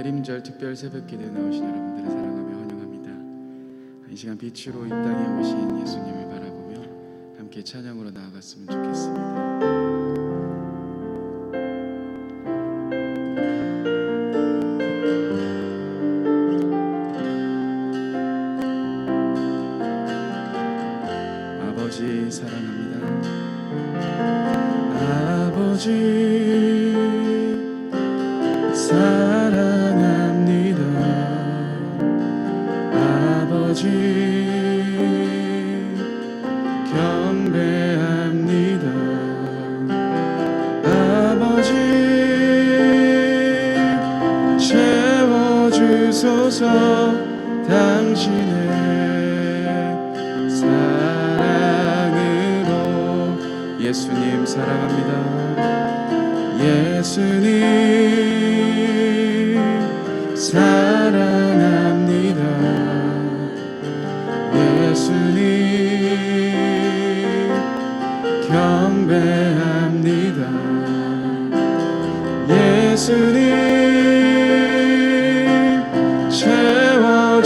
대림절 특별 새벽기도에 나오신 여러분들을 사랑하며 환영합니다. 이 시간 빛으로 이 땅에 오신 예수님을 바라보며 함께 찬양으로 나아갔으면 좋겠습니다. 아버지 사랑합니다. 아버지 사랑합니다. 아버지 경배합니다. 아버지 채워주소서. 당신의 사랑으로. 예수님 사랑합니다. 예수님 사랑합니다. 예수님 경배합니다. 예수님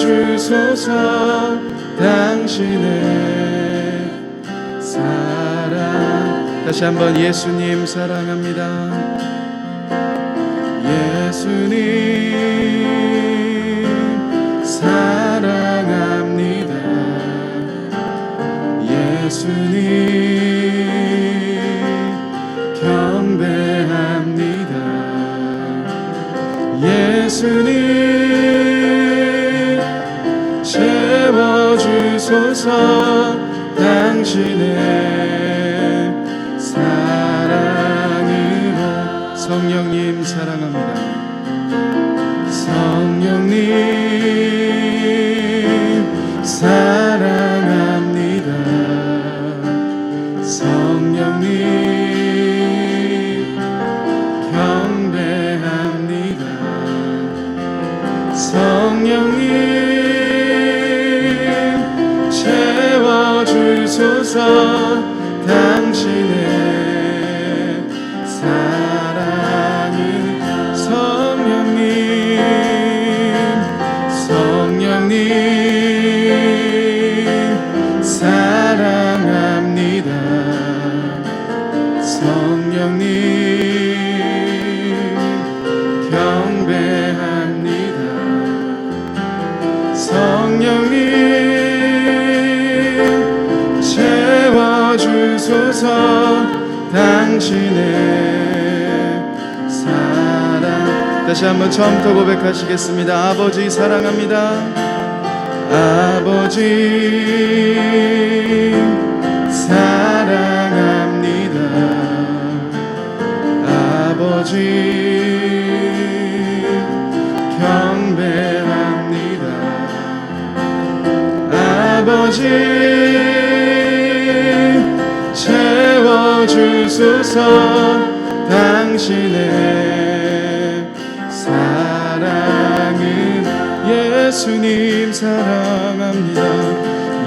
채워주소서. 당신의 사랑. 다시 한번 예수님 사랑합니다. 예수님 사랑합니다. 예수님 경배합니다. 예수님 채워주소서. 당신의 사랑으로. 성령님 사랑합니다. 성령님 사랑합니다. 성령님 경배합니다. 성령님 채워주소서. 당신의 사랑을. 성령님 사랑합니다. 성령님 경배합니다. 성령님 채워주소서. 당신의 사랑. 다시 한번 처음부터 고백하시겠습니다. 아버지 사랑합니다. 아버지 사랑합니다. 아버지 경배합니다. 아버지 채워주소서. 당신의 사랑은. 예수님 사랑합니다.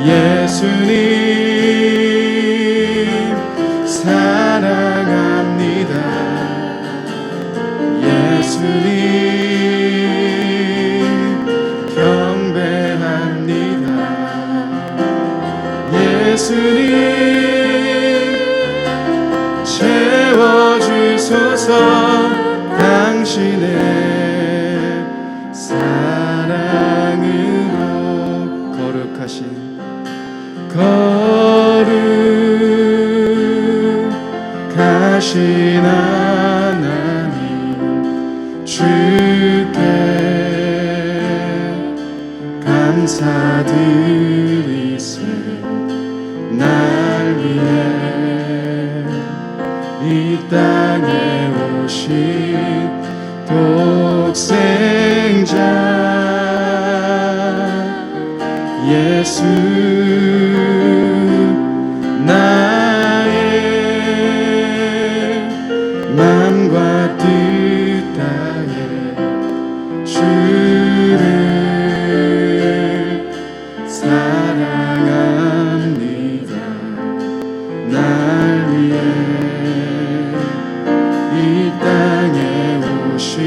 예수님 사랑합니다. 예수님 경배합니다. 예수님 채워주소서. 당신의 사랑으로. 거룩하신 하나님 주께 감사드리세. 날 위해 이 땅에 오신 독생자 예수. 나의 맘과 뜻 다해 주를 사랑합니다. 날 위해 이 땅에 오신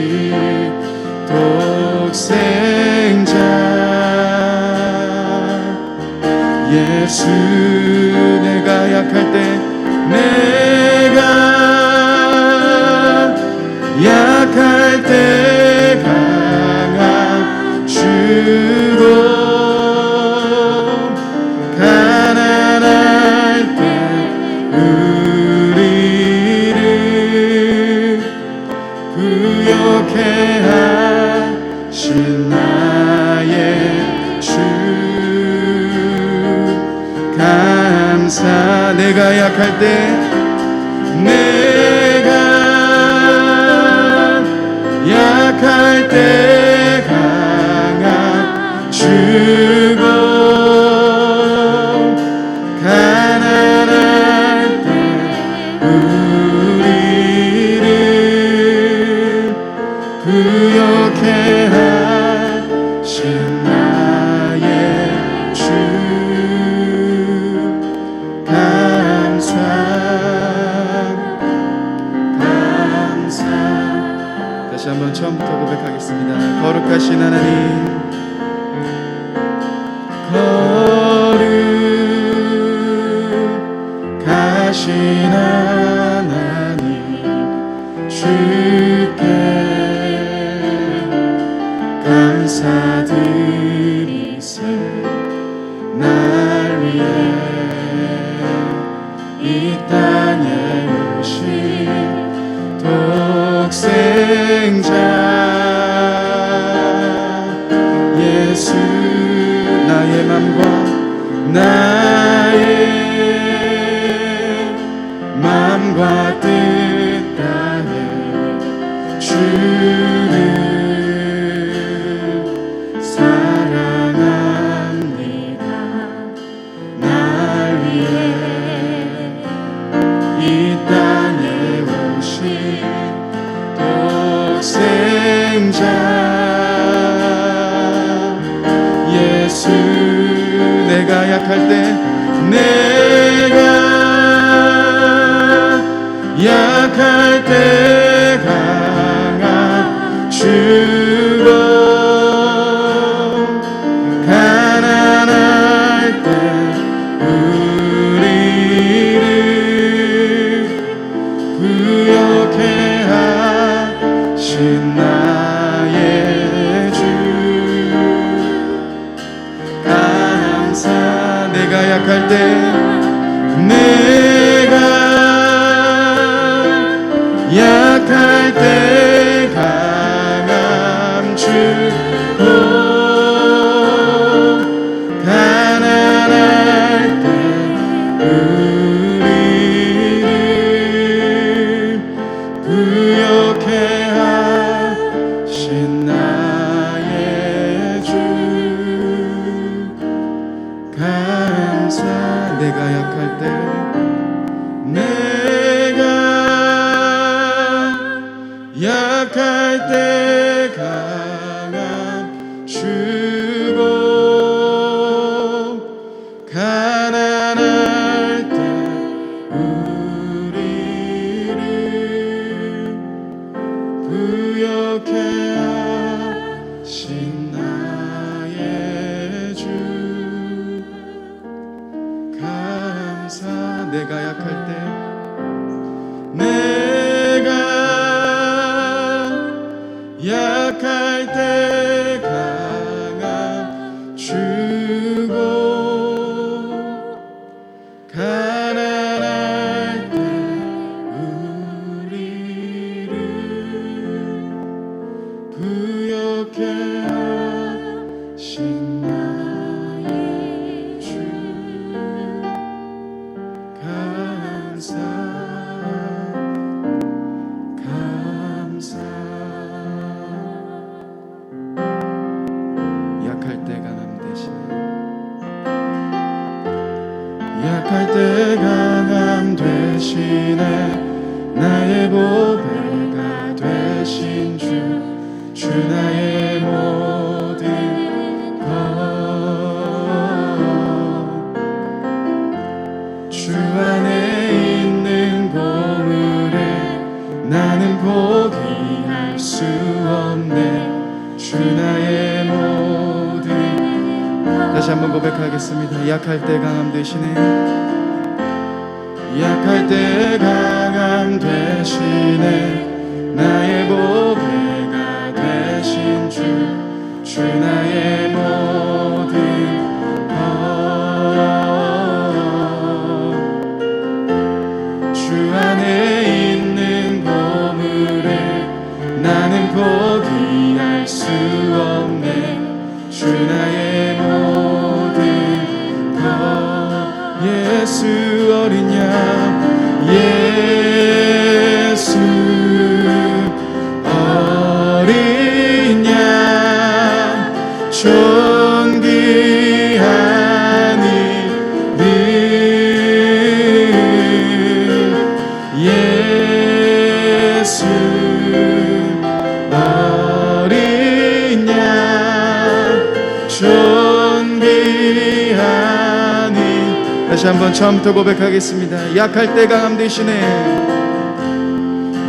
독생자 예수 내가 약할 때 내가 약할 때 강함 주고 가난할 때 우리를 구역해 하신 나의 주 감사 내가 약할 때 내가 약할 때 강함 주고 가난할 때 우리를 구역해 하신 나의 주 감사 다시 한번 처음부터 고백하겠습니다. 거룩하신 하나님 거룩하신 하나님 주께 감사드리세 날 위해 이 땅에 오신 독생자 예수 나의 맘과 나의 맘과 뜻 다해 주를 사랑합니다 날 위해 이 땅에 오신 독생자 예수 내가 약할 때 내가 약할 때 강함 주고 가난할 때 우리를 구역해 하신 나의 주 감사 내가 약할 때 내가 약할 때 강함 주고 가난할 때 우리를 구역해 하신 나의 주 감사 내가 약할 때 내가 약할 때 강함 주고 가난할 때 우리를 구역해 하신 나의 주 감사 내가 약할 때 내가 약할 때 강함 주고 가난할 때 우리를 구역해 하신 나의 주 감사 약할 때 강함 되시네 약할 때 강함 되시네 나의 보배가 되신 주 나의 모든 것 주 안에 있는 보물에 나는 포기할 수 없네 주 나의 모든 다시 한번 고백하겠습니다 고백하겠습니다. 약할 때 강함 되시네. 약할 때 강함 되시네. 나의 보배가 되신 주 나의 모든 것. 주 안에 있는 보물을 나는 포기할 수 없네. 주 나의 모든 것. 예수 어린 양, 예수 어린 양, 존귀한 이름. 예수 어린 양, 존귀한 이름. 다시 한번 처음부터 고백하겠습니다. 약할 때 강함 되시네.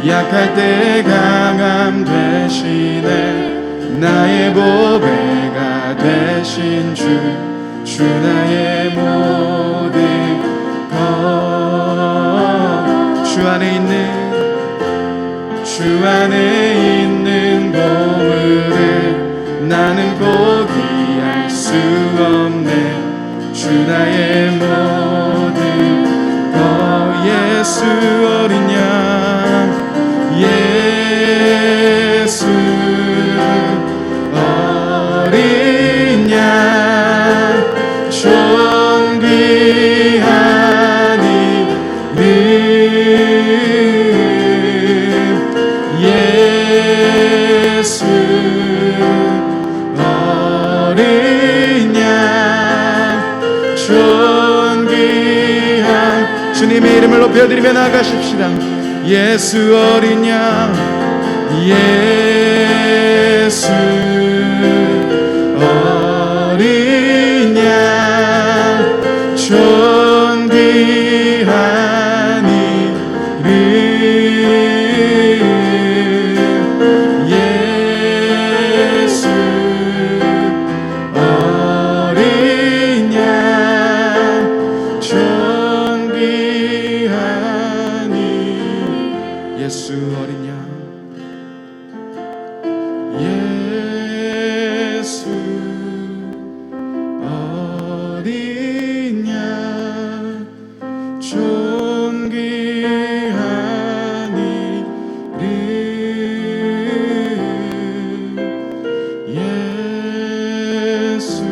약할 때 강함 되시네. 나의 보배가 되신 주 나의 모든 것. 주 안에 있는 보물을 나는 포기할 수 없네. 주 나의 모든 것. 예수 어린 양, 예수 어린 양, 존귀한 이름. 예수 어린 양, 존귀한 주님의 이름을 높여드리며 나아가십시다. 예수 어린 양, 예수 어린 양, 존귀한 이름. 예수 어린 양, 존귀한 이름. 예수 어린 양, 예수 어린 양, 존귀한 이름. 예수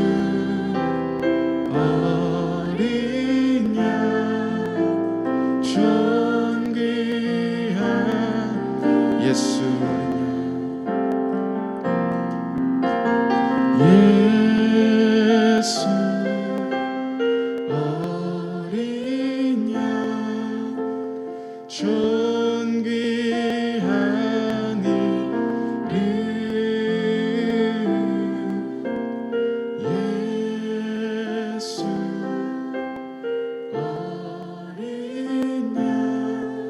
어린 양, 존귀한 예수 어린 양, 예수 어린 양, 존귀한 이름. 예수 어린 양,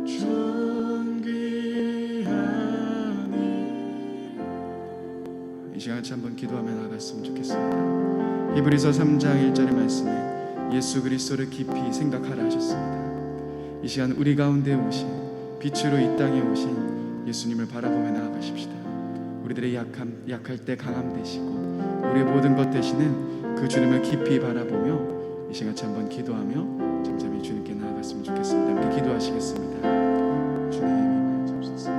존귀한 이름. 이 시간 같이 한번 기도하며 나갔으면 좋겠습니다. 히브리서 3장 1절의 말씀에 예수 그리스도를 깊이 생각하라 하셨습니다. 이 시간 우리 가운데 오신 빛으로 이 땅에 오신 예수님을 바라보며 나아가십시다. 우리들의 약할 때 강함 되시고 우리의 모든 것 되시는 그 주님을 깊이 바라보며 이 시간 같이 한번 기도하며 잠잠히 주님께 나아갔으면 좋겠습니다. 함께 기도하시겠습니다. 주님의 힘을 주옵소서.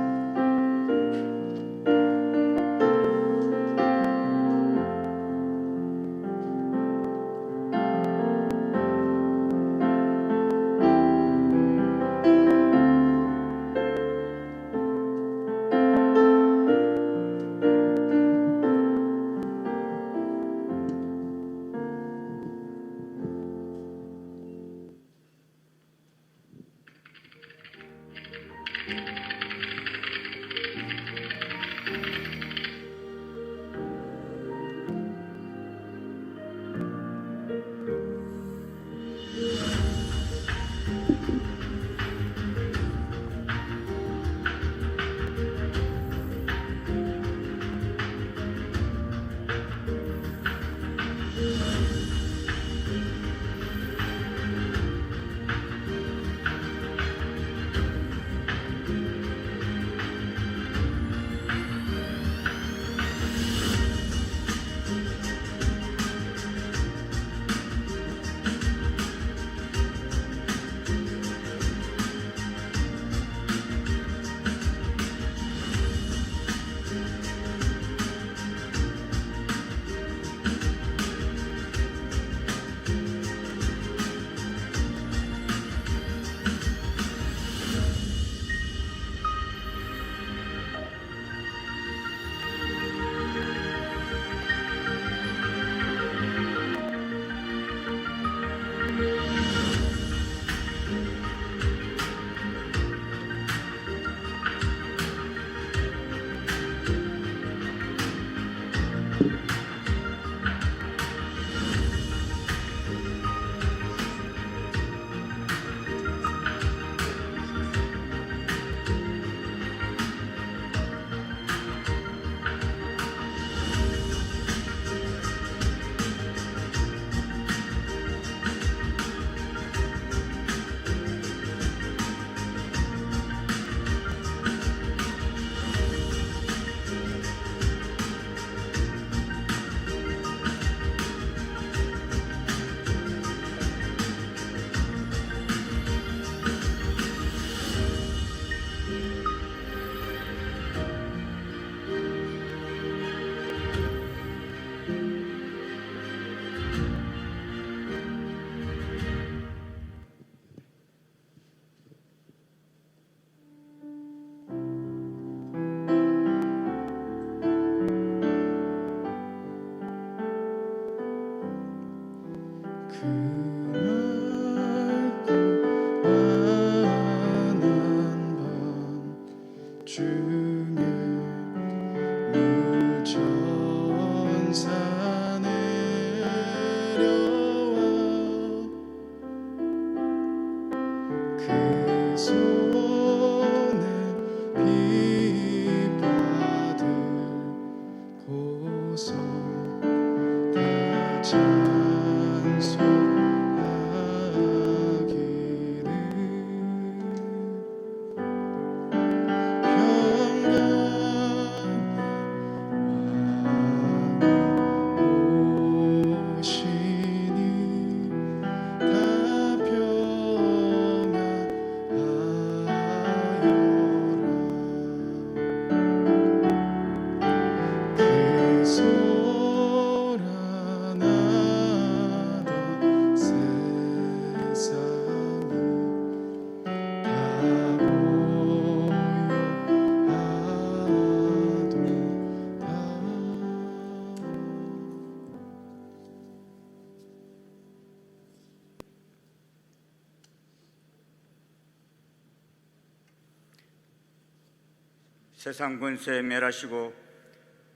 세상 권세 멸하시고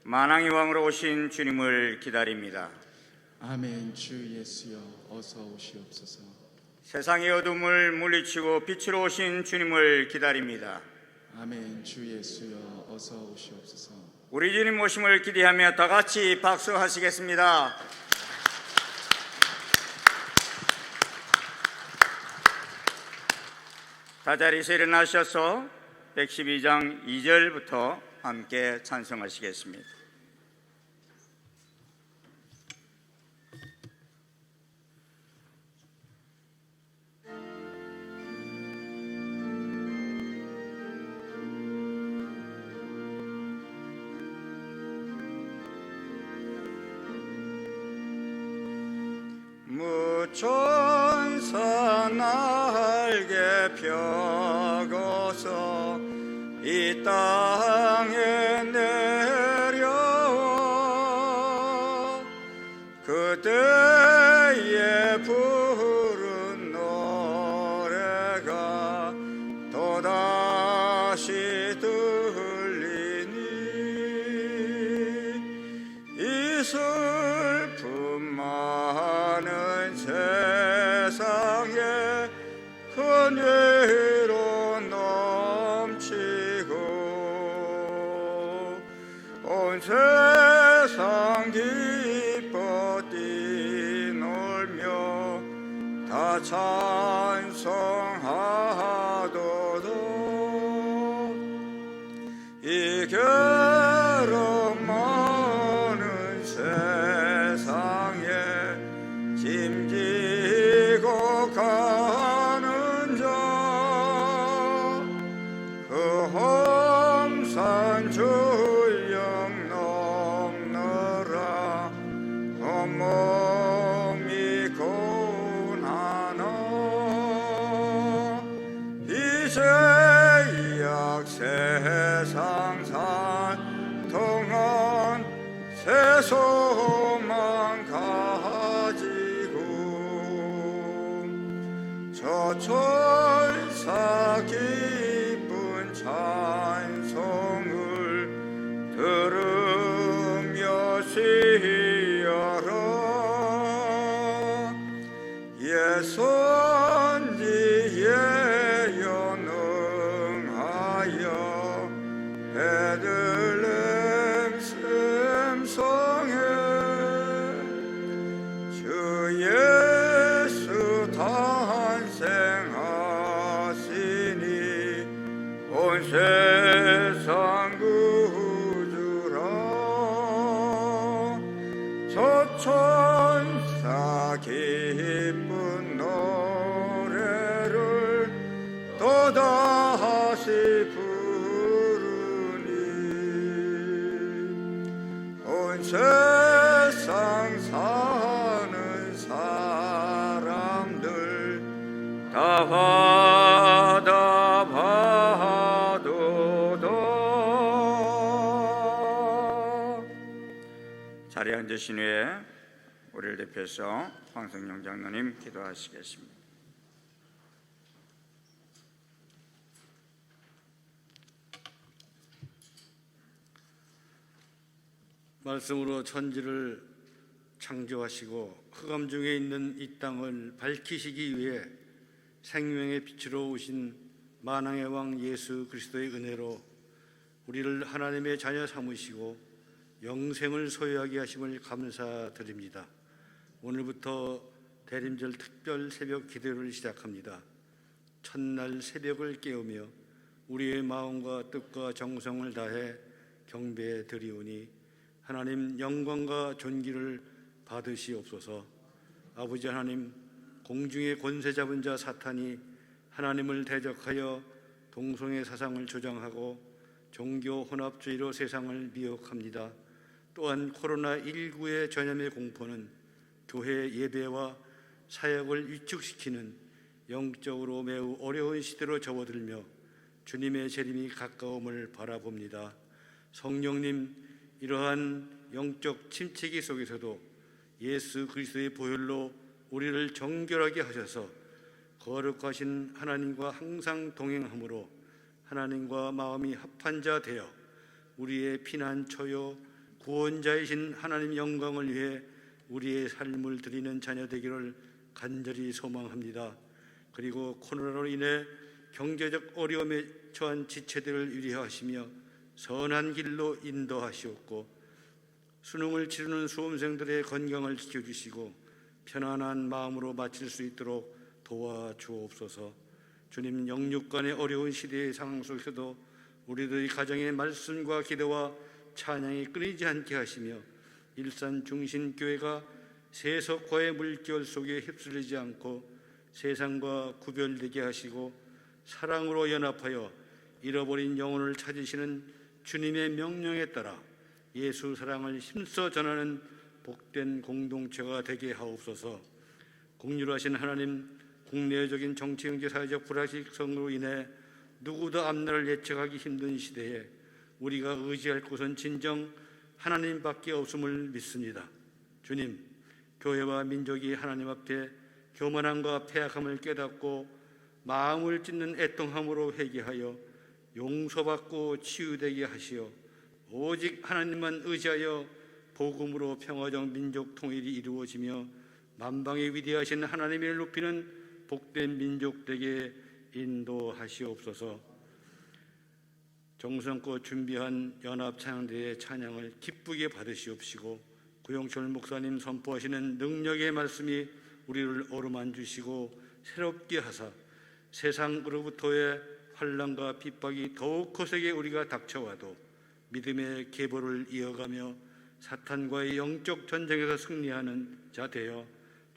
만왕의 왕으로 오신 주님을 기다립니다. 아멘. 주 예수여 어서 오시옵소서. 세상의 어둠을 물리치고 빛으로 오신 주님을 기다립니다. 아멘. 주 예수여 어서 오시옵소서. 우리 주님 오심을 기대하며 다 같이 박수하시겠습니다. 다 자리에서 일어나셔서 112장 2절부터 함께 찬송하시겠습니다. 무천사 날개 펴고서 이 땅에 내려와 그대의 부른 노래가 또다시 들리니 이 슬픔 많은 세상에 그녀로 넘치고 온 세상 기뻐 뛰놀며 다 찬송하도록 이 괴로움 많은 세상에 짐지고 가는 자 그 험산 줄령 넘느라 온몸이 고난하나 이제 약 세상 산 동안 새 소망 가지고 저 천사 기쁜 찬송을 들으며 쉬어라 예선지에 연응하여 베들레헴 샘성에 주 예수 탄생하시니 온 세상 구주라 저 천사 기쁜 노래를 또다시 부르니 온 세상 사는 사람들 다 받아봐도다. 자리에 앉으신 후에 우리 우리를 대표해서 황성영 장로님 기도하시겠습니다. 말씀으로 천지를 창조하시고 흑암 중에 있는 이 땅을 밝히시기 위해 생명의 빛으로 오신 만왕의 왕 예수 그리스도의 은혜로 우리를 하나님의 자녀 삼으시고 영생을 소유하게 하심을 감사드립니다. 오늘부터 대림절 특별 새벽 기도를 시작합니다. 첫날 새벽을 깨우며 우리의 마음과 뜻과 정성을 다해 경배해 드리오니 하나님 영광과 존귀를 받으시옵소서. 아버지 하나님, 공중의 권세 잡은 자 사탄이 하나님을 대적하여 동성애 사상을 조장하고 종교 혼합주의로 세상을 미혹합니다. 또한 코로나19의 전염의 공포는 교회 예배와 사역을 위축시키는 영적으로 매우 어려운 시대로 접어들며 주님의 재림이 가까움을 바라봅니다. 성령님, 이러한 영적 침체기 속에서도 예수 그리스도의 보혈로 우리를 정결하게 하셔서 거룩하신 하나님과 항상 동행함으로 하나님과 마음이 합한 자 되어 우리의 피난처요 구원자이신 하나님 영광을 위해 우리의 삶을 드리는 자녀 되기를 간절히 소망합니다. 그리고 코로나로 인해 경제적 어려움에 처한 지체들을 위로하시며 선한 길로 인도하시옵고 수능을 치르는 수험생들의 건강을 지켜주시고 편안한 마음으로 마칠 수 있도록 도와주옵소서. 주님, 영육간의 어려운 시대의 상황 속에서도 우리들의 가정의 말씀과 기도와 찬양이 끊이지 않게 하시며 일산 중신교회가 세속화의 물결 속에 휩쓸리지 않고 세상과 구별되게 하시고 사랑으로 연합하여 잃어버린 영혼을 찾으시는 주님의 명령에 따라 예수 사랑을 힘써 전하는 복된 공동체가 되게 하옵소서. 공률하신 하나님, 국내적인 정치, 경제, 사회적 불확실성으로 인해 누구도 앞날을 예측하기 힘든 시대에 우리가 의지할 곳은 진정 하나님밖에 없음을 믿습니다. 주님, 교회와 민족이 하나님 앞에 교만함과 패악함을 깨닫고 마음을 찢는 애통함으로 회개하여 용서받고 치유되게 하시어 오직 하나님만 의지하여 복음으로 평화적 민족 통일이 이루어지며 만방의 위대하신 하나님을 높이는 복된 민족 되게 인도하시옵소서. 정성껏 준비한 연합 찬양대의 찬양을 기쁘게 받으시옵시고 구영철 목사님 선포하시는 능력의 말씀이 우리를 어루만주시고 새롭게 하사 세상으로부터의 환난과 핍박이 더욱 거세게 우리가 닥쳐와도 믿음의 계보를 이어가며 사탄과의 영적 전쟁에서 승리하는 자 되어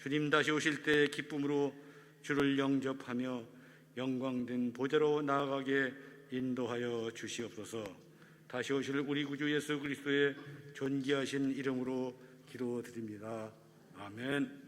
주님 다시 오실 때 기쁨으로 주를 영접하며 영광된 보좌로 나아가게 인도하여 주시옵소서. 다시 오실 우리 구주 예수 그리스도의 존귀하신 이름으로 기도드립니다. 아멘.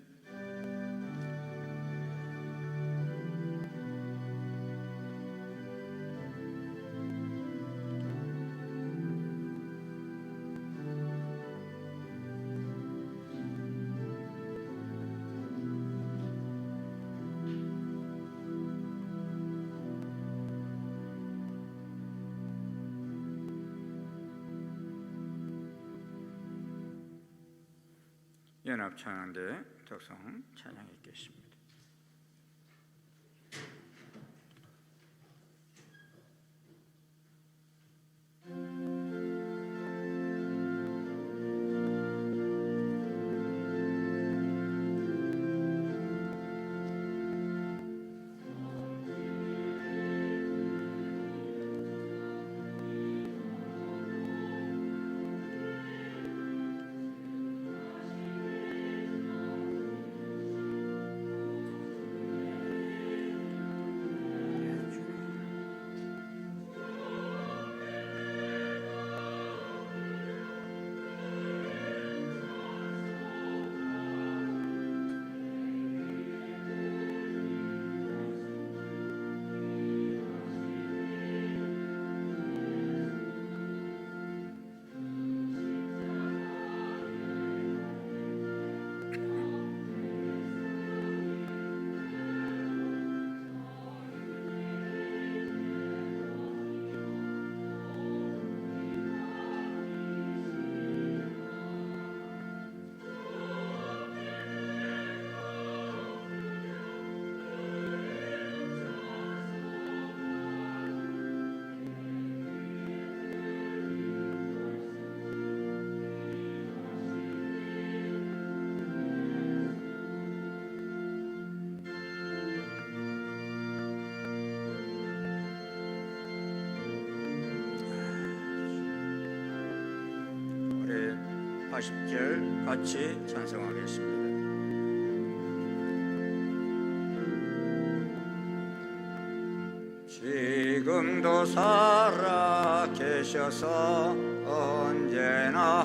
연합 찬양대 독성 찬양 읽겠습니다. 40절 같이 찬송하겠습니다. 지금도 살아 계셔서 언제나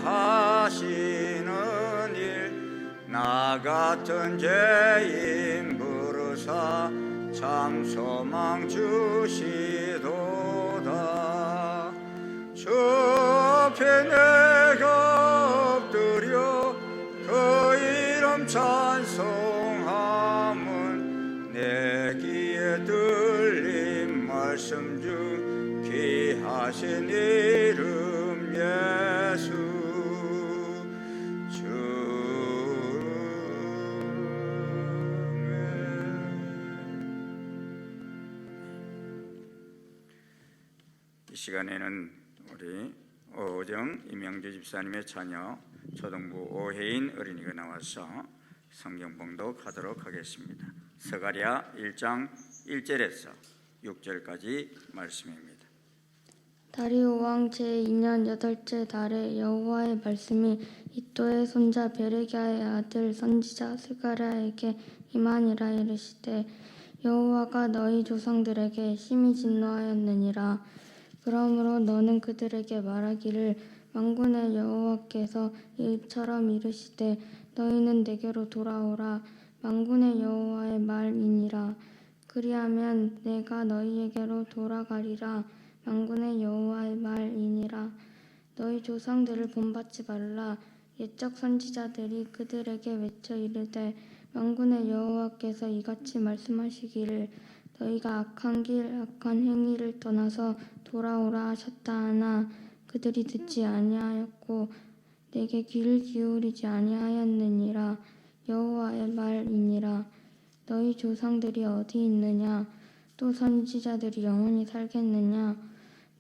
하시는 일 나 같은 죄인 부르사 참 소망 주시도다. 주 앞에 내가 엎드려 그 이름 찬송함은 내 귀에 들린 말씀 중 귀하신 이름 예수 이 시간에는 우리 오정 이명주 집사님의 자녀 초등부 오혜인 어린이가 나와서 성경 봉독하도록 하겠습니다. 스가랴 1장 1절에서 6절까지 말씀입니다. 다리오 왕 제2년 8째 달에 여호와의 말씀이 이또의 손자 베레기야의 아들 선지자 스가랴에게 임하니라. 이르시되 여호와가 너희 조상들에게 심히 진노하였느니라. 그러므로 너는 그들에게 말하기를 만군의 여호와께서 이처럼 이르시되 너희는 내게로 돌아오라. 만군의 여호와의 말이니라. 그리하면 내가 너희에게로 돌아가리라. 만군의 여호와의 말이니라. 너희 조상들을 본받지 말라. 옛적 선지자들이 그들에게 외쳐 이르되 만군의 여호와께서 이같이 말씀하시기를 너희가 악한 행위를 떠나서 돌아오라 하셨다 하나 그들이 듣지 아니하였고 내게 귀를 기울이지 아니하였느니라. 여호와의 말이니라. 너희 조상들이 어디 있느냐? 또 선지자들이 영원히 살겠느냐?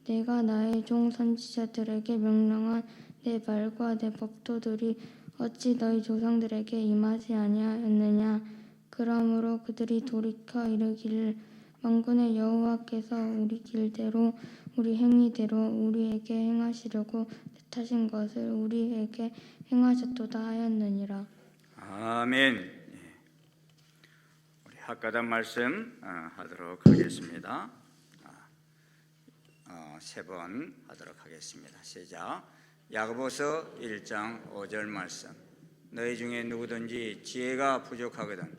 내가 나의 종 선지자들에게 명령한 내 말과 내 법도들이 어찌 너희 조상들에게 임하지 아니하였느냐? 그러므로 그들이 돌이켜 이르기를 만군의 여호와께서 우리 길대로 우리 행위대로 우리에게 행하시려고 뜻하신 것을 우리에게 행하셨도다 하였느니라. 아멘. 우리 학가단 말씀 하도록 하겠습니다. 세 번 하도록 하겠습니다. 시작. 야고보서 1장 5절 말씀. 너희 중에 누구든지 지혜가 부족하거든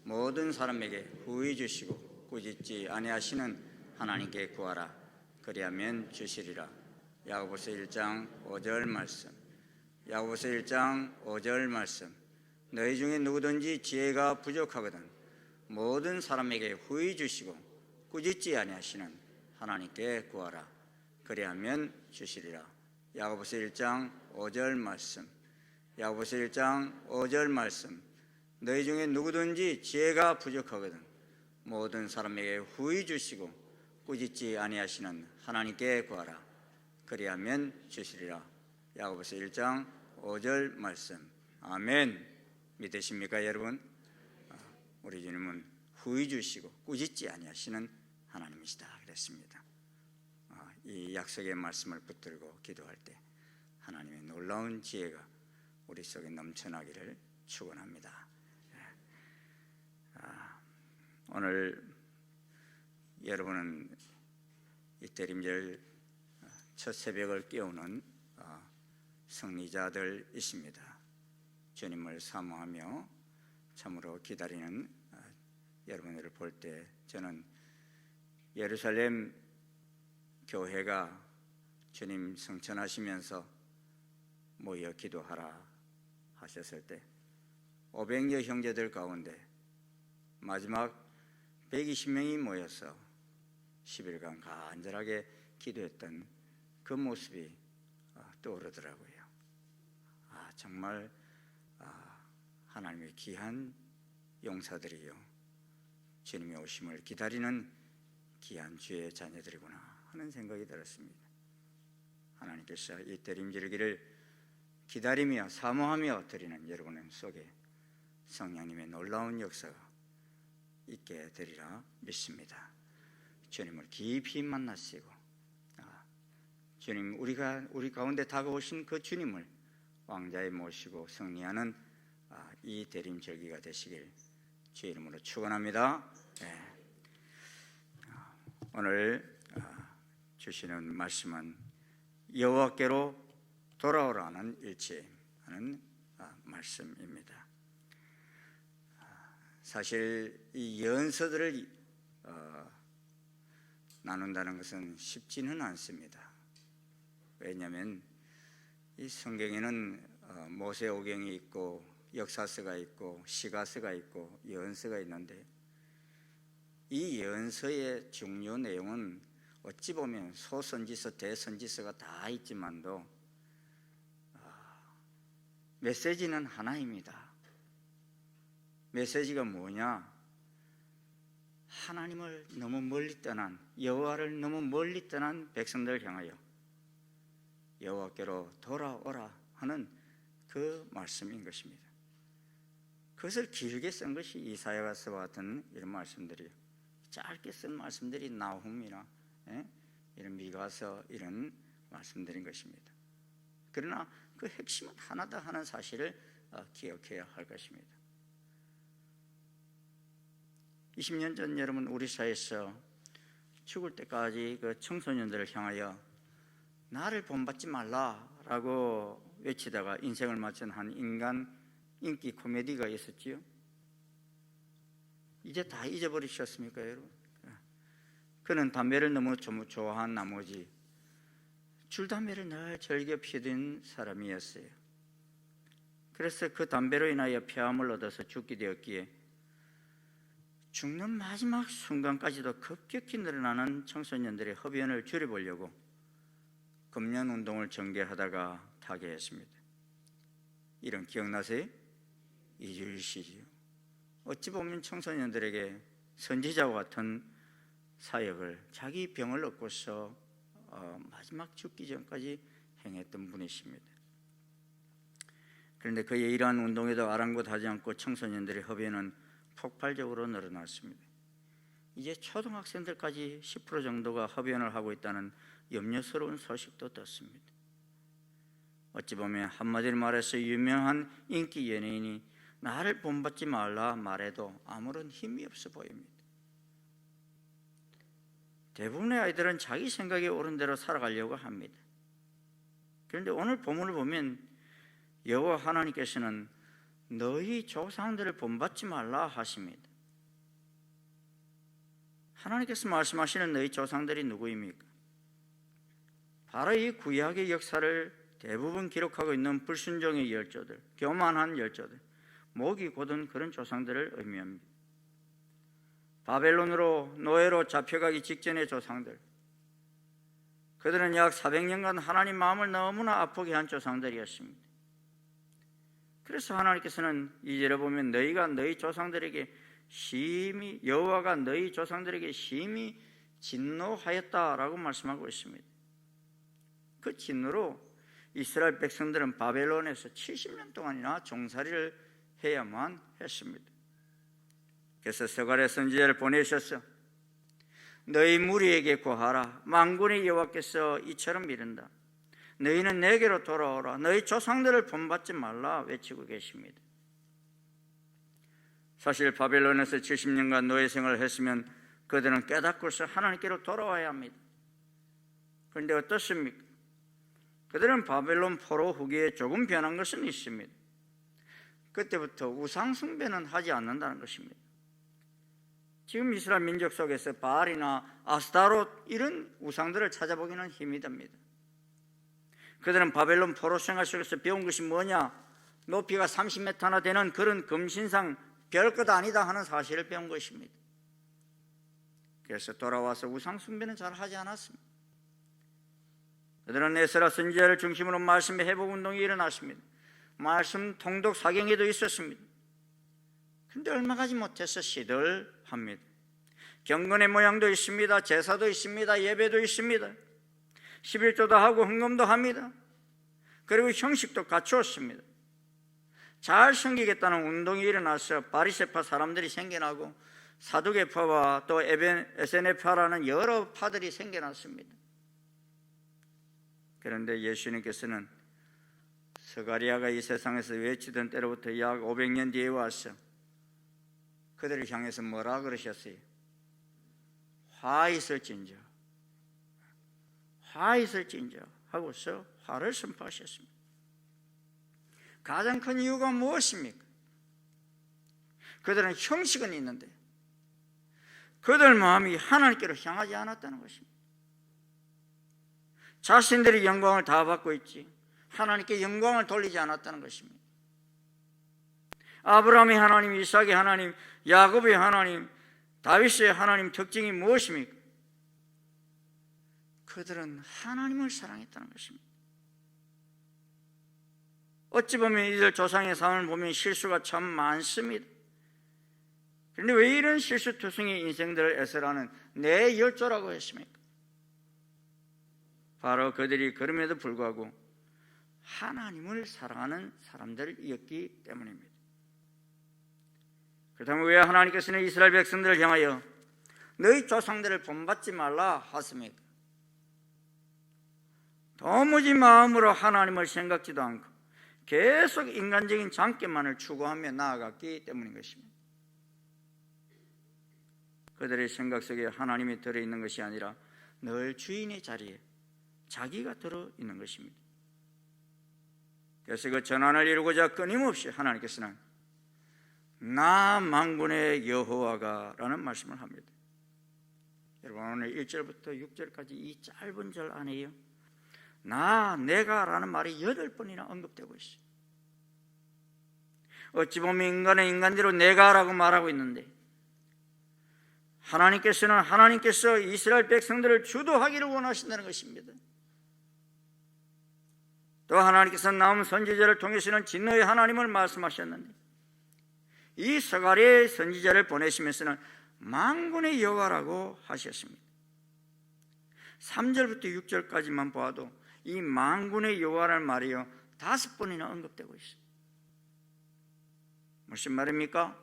모든 사람에게 후히 주시고 꾸짖지 아니하시는 하나님께 구하라. 그리하면 주시리라. 야고보서 1장 5절 말씀. 야고보서 1장 5절 말씀. 너희 중에 누구든지 지혜가 부족하거든 모든 사람에게 후히 주시고 꾸짖지 아니하시는 하나님께 구하라. 그리하면 주시리라. 야고보서 1장 5절 말씀. 야고보서 1장 5절 말씀. 너희 중에 누구든지 지혜가 부족하거든 모든 사람에게 후히 주시고 꾸짖지 아니하시는 하나님께 구하라. 그리하면 주시리라. 야고보서 1장 5절 말씀. 아멘. 믿으십니까 여러분? 우리 주님은 후히 주시고 꾸짖지 아니하시는 하나님이시다 그랬습니다. 이 약속의 말씀을 붙들고 기도할 때 하나님의 놀라운 지혜가 우리 속에 넘쳐나기를 축원합니다. 오늘 여러분은 이 대림절 첫 새벽을 깨우는 승리자들이십니다. 주님을 사모하며 참으로 기다리는 여러분들을 볼 때 저는 예루살렘 교회가 주님 성천하시면서 모여 기도하라 하셨을 때 500여 형제들 가운데 마지막 120명이 모여서 10일간 간절하게 기도했던 그 모습이 떠오르더라고요. 정말 하나님의 귀한 용사들이요 주님의 오심을 기다리는 귀한 주의 자녀들이구나 하는 생각이 들었습니다. 하나님께서 이 대림절기를 기다리며 사모하며 드리는 여러분 속에 성령님의 놀라운 역사가 있게 되리라 믿습니다. 주님을 깊이 만나시고 주님 우리 가운데 다가오신 그 주님을 왕자에 모시고 승리하는 이 대림절기가 되시길 주의 이름으로 축원합니다. 오늘 주시는 말씀은 여호와께로 돌아오라는 일치하는 말씀입니다. 사실 이 예언서들을 나눈다는 것은 쉽지는 않습니다. 왜냐하면 이 성경에는 모세오경이 있고 역사서가 있고 시가서가 있고 예언서가 있는데 이 예언서의 중요 내용은 어찌 보면 소선지서, 대선지서가 다 있지만도 메시지는 하나입니다. 메시지가 뭐냐? 하나님을 너무 멀리 떠난, 여호와를 너무 멀리 떠난 백성들을 향하여 여호와께로 돌아오라 하는 그 말씀인 것입니다. 그것을 길게 쓴 것이 이사야서와 같은 이런 말씀들이에요. 짧게 쓴 말씀들이 나훔이나 이런 미가서 이런 말씀들인 것입니다. 그러나 그 핵심은 하나다 하는 사실을 기억해야 할 것입니다. 20년 전 여러분 우리 사회에서 죽을 때까지 그 청소년들을 향하여 나를 본받지 말라라고 외치다가 인생을 마친 한 인간 인기 코미디가 있었지요. 이제 다 잊어버리셨습니까, 여러분? 그는 담배를 너무 좋아한 나머지 줄담배를 늘 즐겨 피던 사람이었어요. 그래서 그 담배로 인하여 폐암을 얻어서 죽게 되었기에 죽는 마지막 순간까지도 급격히 늘어나는 청소년들의 흡연을 줄여보려고 금연 운동을 전개하다가 타계했습니다. 이런 기억나세요? 이주일씨지요. 어찌 보면 청소년들에게 선지자와 같은 사역을 자기 병을 얻고서 마지막 죽기 전까지 행했던 분이십니다. 그런데 그의 이러한 운동에도 아랑곳하지 않고 청소년들의 흡연은 폭발적으로 늘어났습니다. 이제 초등학생들까지 10% 정도가 흡연을 하고 있다는 염려스러운 소식도 떴습니다. 어찌 보면 한마디로 말해서 유명한 인기 연예인이 나를 본받지 말라 말해도 아무런 힘이 없어 보입니다. 대부분의 아이들은 자기 생각에 옳은 대로 살아가려고 합니다. 그런데 오늘 본문을 보면 여호와 하나님께서는 너희 조상들을 본받지 말라 하십니다. 하나님께서 말씀하시는 너희 조상들이 누구입니까? 바로 이 구약의 역사를 대부분 기록하고 있는 불순종의 열조들, 교만한 열조들, 목이 곧은 그런 조상들을 의미합니다. 바벨론으로 노예로 잡혀가기 직전의 조상들, 그들은 약 400년간 하나님 마음을 너무나 아프게 한 조상들이었습니다. 그래서 하나님께서는 2절에 보면 너희가 너희 조상들에게 심히 여호와가 너희 조상들에게 심히 진노하였다라고 말씀하고 있습니다. 그 진노로 이스라엘 백성들은 바벨론에서 70년 동안이나 종살이를 해야만 했습니다. 그래서 스가랴 선지자를 보내셔서 너희 무리에게 고하라. 만군의 여호와께서 이처럼 미른다. 너희는 내게로 돌아오라. 너희 조상들을 본받지 말라 외치고 계십니다. 사실 바벨론에서 70년간 노예 생활을 했으면 그들은 깨닫고서 하나님께로 돌아와야 합니다. 그런데 어떻습니까? 그들은 바벨론 포로 후기에 조금 변한 것은 있습니다. 그때부터 우상 숭배는 하지 않는다는 것입니다. 지금 이스라엘 민족 속에서 바알이나 아스타롯 이런 우상들을 찾아보기는 힘이 듭니다. 그들은 바벨론 포로 생활 속에서 배운 것이 뭐냐? 높이가 30m나 되는 그런 금신상 별것 아니다 하는 사실을 배운 것입니다. 그래서 돌아와서 우상 숭배는 잘 하지 않았습니다. 그들은 에스라 선지자를 중심으로 말씀의 회복 운동이 일어났습니다. 말씀 통독 사경에도 있었습니다. 그런데 얼마 가지 못해서 시들합니다. 경건의 모양도 있습니다. 제사도 있습니다. 예배도 있습니다. 11조도 하고 헌금도 합니다. 그리고 형식도 갖추었습니다. 잘 섬기겠다는 운동이 일어나서 바리새파 사람들이 생겨나고 사두개파와 또 에세네파라는 여러 파들이 생겨났습니다. 그런데 예수님께서는 스가랴가 이 세상에서 외치던 때로부터 약 500년 뒤에 와서 그들을 향해서 뭐라 그러셨어요? 화 있을진저 하고서 화를 선포하셨습니다. 가장 큰 이유가 무엇입니까? 그들은 형식은 있는데 그들 마음이 하나님께로 향하지 않았다는 것입니다. 자신들이 영광을 다 받고 있지 하나님께 영광을 돌리지 않았다는 것입니다. 아브라함의 하나님, 이삭의 하나님, 야곱의 하나님, 다윗의 하나님 특징이 무엇입니까? 그들은 하나님을 사랑했다는 것입니다. 어찌 보면 이들 조상의 삶을 보면 실수가 참 많습니다. 그런데 왜 이런 실수투성이 인생들을 애설하는 내 열조라고 했습니까? 바로 그들이 그럼에도 불구하고 하나님을 사랑하는 사람들이었기 때문입니다. 그렇다면 왜 하나님께서는 이스라엘 백성들을 향하여 너희 조상들을 본받지 말라 하십니까? 도무지 마음으로 하나님을 생각지도 않고 계속 인간적인 장점만을 추구하며 나아갔기 때문인 것입니다. 그들의 생각 속에 하나님이 들어있는 것이 아니라 늘 주인의 자리에 자기가 들어있는 것입니다. 그래서 그 전환을 이루고자 끊임없이 하나님께서는 나 만군의 여호와가 라는 말씀을 합니다. 여러분 오늘 1절부터 6절까지 이 짧은 절 안에요 내가 라는 말이 8번이나 언급되고 있어요. 어찌 보면 인간은 인간대로 내가 라고 말하고 있는데 하나님께서 이스라엘 백성들을 주도하기를 원하신다는 것입니다. 또 하나님께서는 나음 선지자를 통해서는 진노의 하나님을 말씀하셨는데 이 스가랴의 선지자를 보내시면서는 만군의 여호와라고 하셨습니다. 3절부터 6절까지만 보아도 이 만군의 여호와라는 말이요 5번이나 언급되고 있어요. 무슨 말입니까?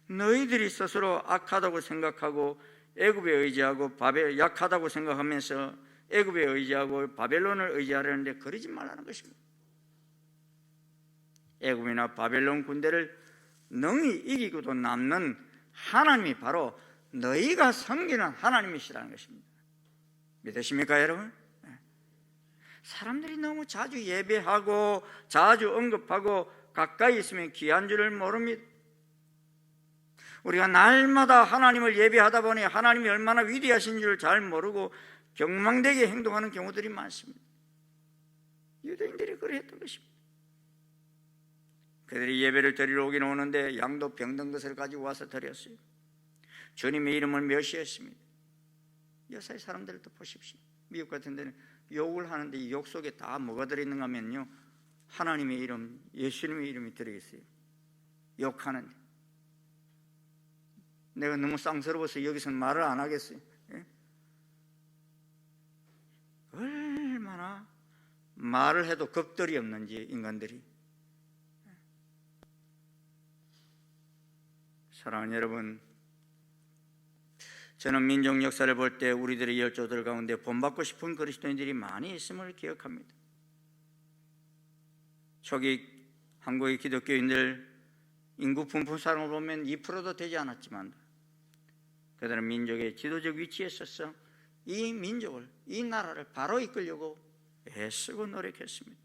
너희들이 스스로 악하다고 생각하고 애굽에 의지하고 약하다고 생각하면서 애굽에 의지하고 바벨론을 의지하려는데 그러지 말라는 것입니다. 애굽이나 바벨론 군대를 능히 이기고도 남는 하나님이 바로 너희가 섬기는 하나님이시라는 것입니다. 믿으십니까 여러분? 사람들이 너무 자주 예배하고 자주 언급하고 가까이 있으면 귀한 줄을 모릅니다. 우리가 날마다 하나님을 예배하다 보니 하나님이 얼마나 위대하신 줄 잘 모르고 경망되게 행동하는 경우들이 많습니다. 유대인들이 그랬던 것입니다. 그들이 예배를 드리러 오긴 오는데 양도 병든 것을 가지고 와서 드렸어요. 주님의 이름을 멸시했습니다. 여사의 사람들도 보십시오. 미국 같은 데는 욕을 하는데 이 욕 속에 다 뭐가 들어있는가 하면요 하나님의 이름, 예수님의 이름이 들어있어요. 욕하는데 내가 너무 쌍스러워서 여기서는 말을 안 하겠어요. 예? 얼마나 말을 해도 겁들이 없는지 인간들이. 사랑하는 여러분, 저는 민족 역사를 볼 때 우리들의 열조들 가운데 본받고 싶은 그리스도인들이 많이 있음을 기억합니다. 초기 한국의 기독교인들 인구 분포상을 보면 2%도 되지 않았지만 그들은 민족의 지도적 위치에 서서 이 민족을, 이 나라를 바로 이끌려고 애쓰고 노력했습니다.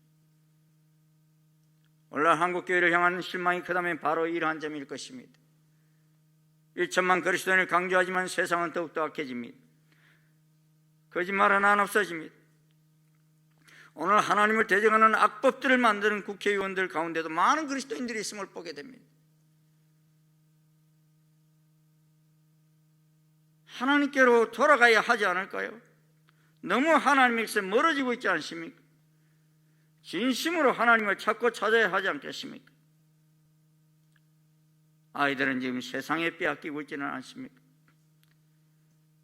오늘날 한국교회를 향한 실망이 크다면 바로 이러한 점일 것입니다. 1천만 그리스도인을 강조하지만 세상은 더욱더 악해집니다. 거짓말은 안 없어집니다. 오늘 하나님을 대적하는 악법들을 만드는 국회의원들 가운데도 많은 그리스도인들이 있음을 보게 됩니다. 하나님께로 돌아가야 하지 않을까요? 너무 하나님에게서 멀어지고 있지 않습니까? 진심으로 하나님을 찾고 찾아야 하지 않겠습니까? 아이들은 지금 세상에 빼앗기고 있지는 않습니까?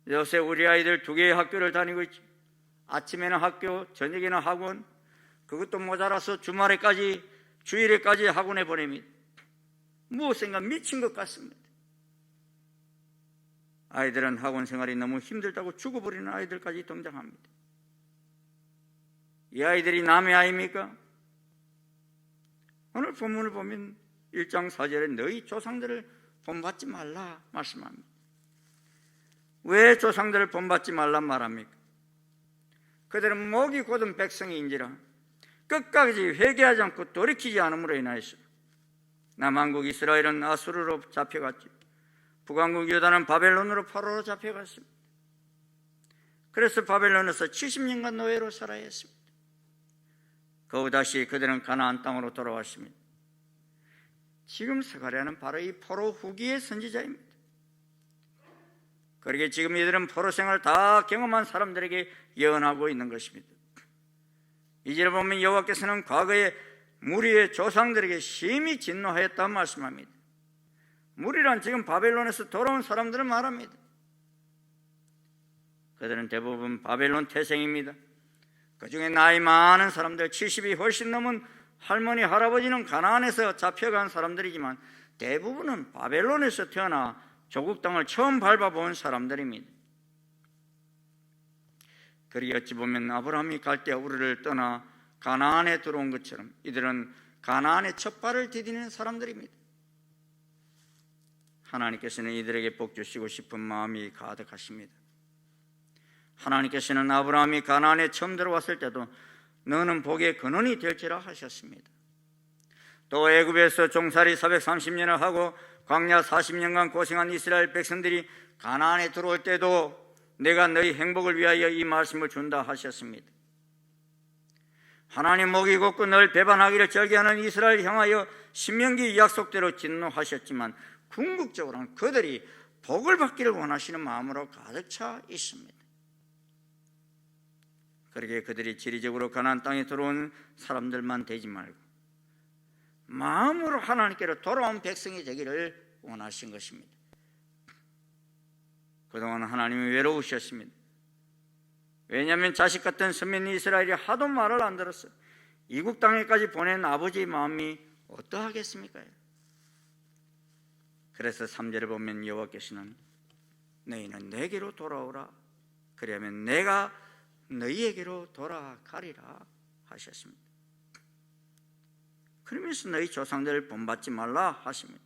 요새 우리 아이들 2개의 학교를 다니고 있죠. 아침에는 학교, 저녁에는 학원, 그것도 모자라서 주일에까지 학원에 보냅니다. 무엇인가 미친 것 같습니다. 아이들은 학원 생활이 너무 힘들다고 죽어버리는 아이들까지 등장합니다. 이 아이들이 남의 아이입니까? 오늘 본문을 보면 1장 4절에 너희 조상들을 본받지 말라 말씀합니다. 왜 조상들을 본받지 말라 말합니까? 그들은 목이 곧은 백성인지라 끝까지 회개하지 않고 돌이키지 않음으로 인하여서 남한국 이스라엘은 아수르로 잡혀갔죠. 북왕국 유다는 바벨론으로 포로로 잡혀갔습니다. 그래서 바벨론에서 70년간 노예로 살아야 했습니다. 거기서 다시 그들은 가나안 땅으로 돌아왔습니다. 지금 스가랴는 바로 이 포로 후기의 선지자입니다. 그러게 지금 이들은 포로 생활을 다 경험한 사람들에게 예언하고 있는 것입니다. 이제를 보면 여호와께서는 과거에 무리의 조상들에게 심히 진노하였다고 말씀합니다. 무리란 지금 바벨론에서 돌아온 사람들을 말합니다. 그들은 대부분 바벨론 태생입니다. 그 중에 나이 많은 사람들 70이 훨씬 넘은 할머니, 할아버지는 가나안에서 잡혀간 사람들이지만 대부분은 바벨론에서 태어나 조국 땅을 처음 밟아본 사람들입니다. 그리 어찌 보면 아브라함이 갈대아 우르를 떠나 가나안에 들어온 것처럼 이들은 가나안의 첫 발을 디디는 사람들입니다. 하나님께서는 이들에게 복 주시고 싶은 마음이 가득하십니다. 하나님께서는 아브라함이 가나안에 처음 들어왔을 때도 너는 복의 근원이 될지라 하셨습니다. 또 애굽에서 종살이 430년을 하고 광야 40년간 고생한 이스라엘 백성들이 가나안에 들어올 때도 내가 너희 행복을 위하여 이 말씀을 준다 하셨습니다. 하나님 목이 곧고 늘 배반하기를 절개하는 이스라엘 향하여 신명기 약속대로 진노하셨지만 궁극적으로는 그들이 복을 받기를 원하시는 마음으로 가득 차 있습니다. 그러게 그들이 지리적으로 가나안 땅에 들어온 사람들만 되지 말고 마음으로 하나님께로 돌아온 백성이 되기를 원하신 것입니다. 그동안 하나님이 외로우셨습니다. 왜냐하면 자식 같은 선민 이스라엘이 하도 말을 안 들었어요. 이국 땅에까지 보낸 아버지의 마음이 어떠하겠습니까? 그래서 3절에 보면 여호와께서는 너희는 내게로 돌아오라 그리하면 내가 너희에게로 돌아가리라 하셨습니다. 그러면서 너희 조상들을 본받지 말라 하십니다.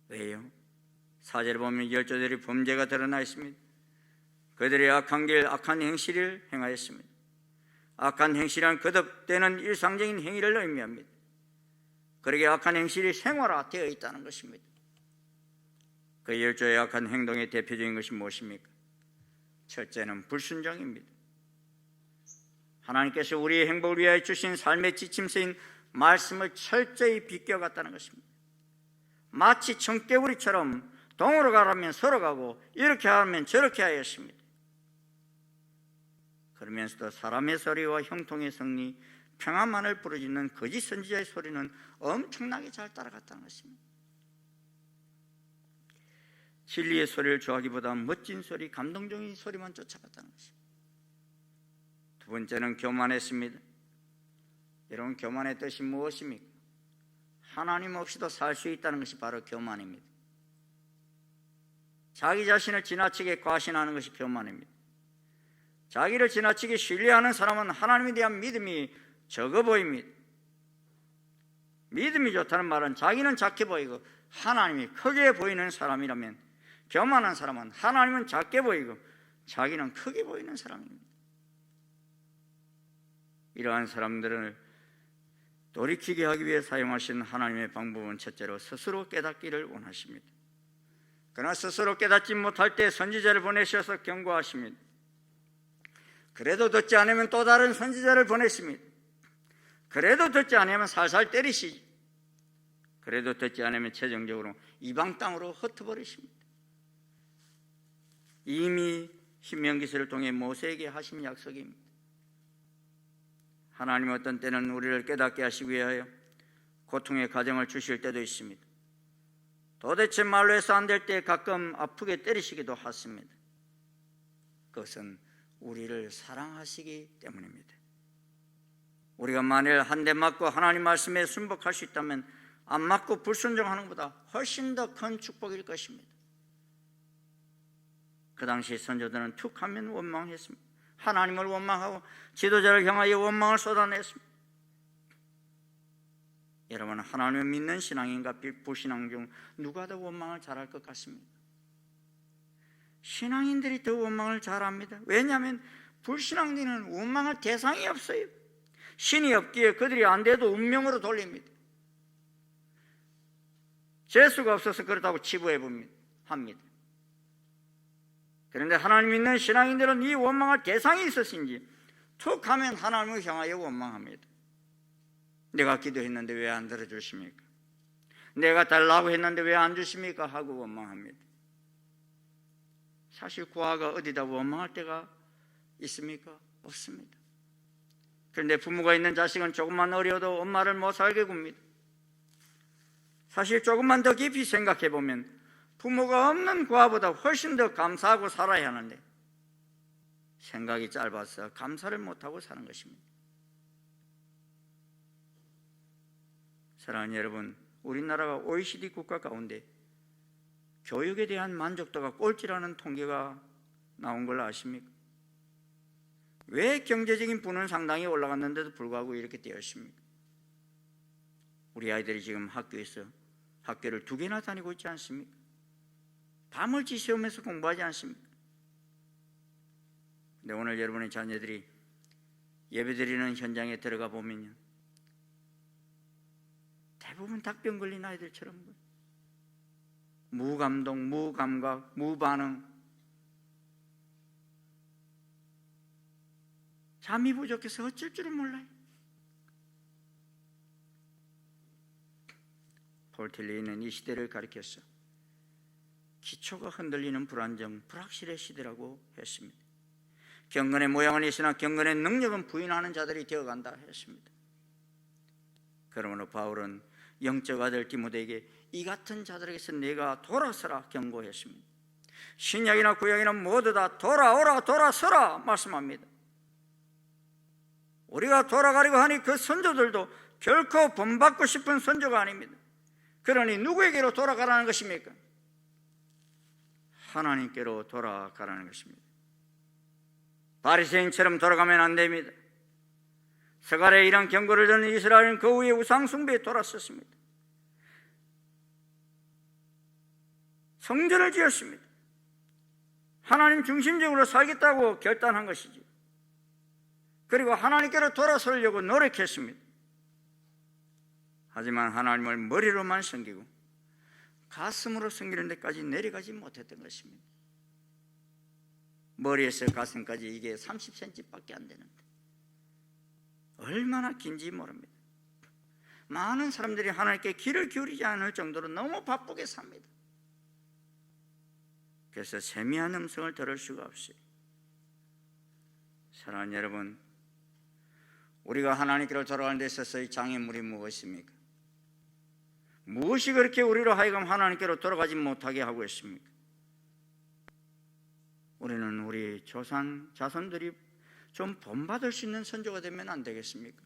왜요? 4절에 보면 열조들이 범죄가 드러나 있습니다. 그들이 악한 길, 악한 행실을 행하였습니다. 악한 행실은 거듭되는 일상적인 행위를 의미합니다. 그러게 악한 행실이 생활화되어 있다는 것입니다. 그 열조의 악한 행동의 대표적인 것이 무엇입니까? 첫째는 불순종입니다. 하나님께서 우리의 행복을 위하여 주신 삶의 지침서인 말씀을 철저히 비껴갔다는 것입니다. 마치 청개구리처럼 동으로 가라면 서로 가고 이렇게 하면 저렇게 하였습니다. 그러면서도 사람의 소리와 형통의 성리, 평안만을 부르짖는 거짓 선지자의 소리는 엄청나게 잘 따라갔다는 것입니다. 진리의 소리를 좋아하기보다 멋진 소리, 감동적인 소리만 쫓아갔다는 것입니다. 두 번째는 교만했습니다. 여러분, 교만의 뜻이 무엇입니까? 하나님 없이도 살 수 있다는 것이 바로 교만입니다. 자기 자신을 지나치게 과신하는 것이 교만입니다. 자기를 지나치게 신뢰하는 사람은 하나님에 대한 믿음이 적어 보입니다. 믿음이 좋다는 말은 자기는 작게 보이고 하나님이 크게 보이는 사람이라면, 교만한 사람은 하나님은 작게 보이고 자기는 크게 보이는 사람입니다. 이러한 사람들을 돌이키게 하기 위해 사용하신 하나님의 방법은 첫째로 스스로 깨닫기를 원하십니다. 그러나 스스로 깨닫지 못할 때 선지자를 보내셔서 경고하십니다. 그래도 듣지 않으면 또 다른 선지자를 보내십니다. 그래도 듣지 않으면 살살 때리시지. 그래도 듣지 않으면 최종적으로 이방 땅으로 흩어버리십니다. 이미 신명기서를 통해 모세에게 하신 약속입니다. 하나님은 어떤 때는 우리를 깨닫게 하시기 위하여 고통의 과정을 주실 때도 있습니다. 도대체 말로 해서 안 될 때 가끔 아프게 때리시기도 하십니다. 그것은 우리를 사랑하시기 때문입니다. 우리가 만일 한 대 맞고 하나님 말씀에 순복할 수 있다면 안 맞고 불순종하는 것보다 훨씬 더 큰 축복일 것입니다. 그 당시 선조들은 툭 하면 원망했습니다. 하나님을 원망하고 지도자를 향하여 원망을 쏟아냈습니다. 여러분, 하나님을 믿는 신앙인과 불신앙 중 누가 더 원망을 잘할 것 같습니까? 신앙인들이 더 원망을 잘합니다. 왜냐하면 불신앙인은 원망할 대상이 없어요. 신이 없기에 그들이 안 돼도 운명으로 돌립니다. 재수가 없어서 그렇다고 치부해 합니다. 그런데 하나님 믿는 신앙인들은 이 원망할 대상이 있었는지 툭 하면 하나님을 향하여 원망합니다. 내가 기도했는데 왜 안 들어주십니까? 내가 달라고 했는데 왜 안 주십니까? 하고 원망합니다. 사실 구하가 어디다 원망할 때가 있습니까? 없습니다. 그런데 부모가 있는 자식은 조금만 어려도 엄마를 못 살게 굽니다. 사실 조금만 더 깊이 생각해 보면 부모가 없는 구하보다 훨씬 더 감사하고 살아야 하는데 생각이 짧아서 감사를 못하고 사는 것입니다. 사랑하는 여러분, 우리나라가 OECD 국가 가운데 교육에 대한 만족도가 꼴찌라는 통계가 나온 걸 아십니까? 왜 경제적인 부는 상당히 올라갔는데도 불구하고 이렇게 되었습니까? 우리 아이들이 지금 학교에서 학교를 2개나 다니고 있지 않습니까? 밤을지 시험에서 공부하지 않습니까? 근데 오늘 여러분의 자녀들이 예배드리는 현장에 들어가 보면요, 대부분 닭병 걸린 아이들처럼 무감동, 무감각, 무반응, 잠이 부족해서 어쩔 줄을 몰라요. 폴 틸리는 이 시대를 가리켰어 기초가 흔들리는 불안정, 불확실의 시대라고 했습니다. 경건의 모양은 있으나 경건의 능력은 부인하는 자들이 되어간다 했습니다. 그러므로 바울은 영적 아들 디모데에게 이 같은 자들에게서 내가 돌아서라 경고했습니다. 신약이나 구약이나 모두 다 돌아오라, 돌아서라 말씀합니다. 우리가 돌아가려고 하니 그 선조들도 결코 본받고 싶은 선조가 아닙니다. 그러니 누구에게로 돌아가라는 것입니까? 하나님께로 돌아가라는 것입니다. 바리새인처럼 돌아가면 안 됩니다. 서갈에 이런 경고를 듣는 이스라엘은 그 후에 우상 숭배에 돌아섰습니다. 성전을 지었습니다. 하나님 중심적으로 살겠다고 결단한 것이지. 그리고 하나님께로 돌아서려고 노력했습니다. 하지만 하나님을 머리로만 섬기고 가슴으로 섬기는 데까지 내려가지 못했던 것입니다. 머리에서 가슴까지 이게 30cm밖에 안 되는데 얼마나 긴지 모릅니다. 많은 사람들이 하나님께 귀를 기울이지 않을 정도로 너무 바쁘게 삽니다. 그래서 세미한 음성을 들을 수가 없어요. 사랑하는 여러분, 우리가 하나님께로 돌아가는 데 있어서의 장애물이 무엇입니까? 무엇이 그렇게 우리로 하여금 하나님께로 돌아가지 못하게 하고 있습니까? 우리는 우리 조상 자손들이 좀 본받을 수 있는 선조가 되면 안 되겠습니까?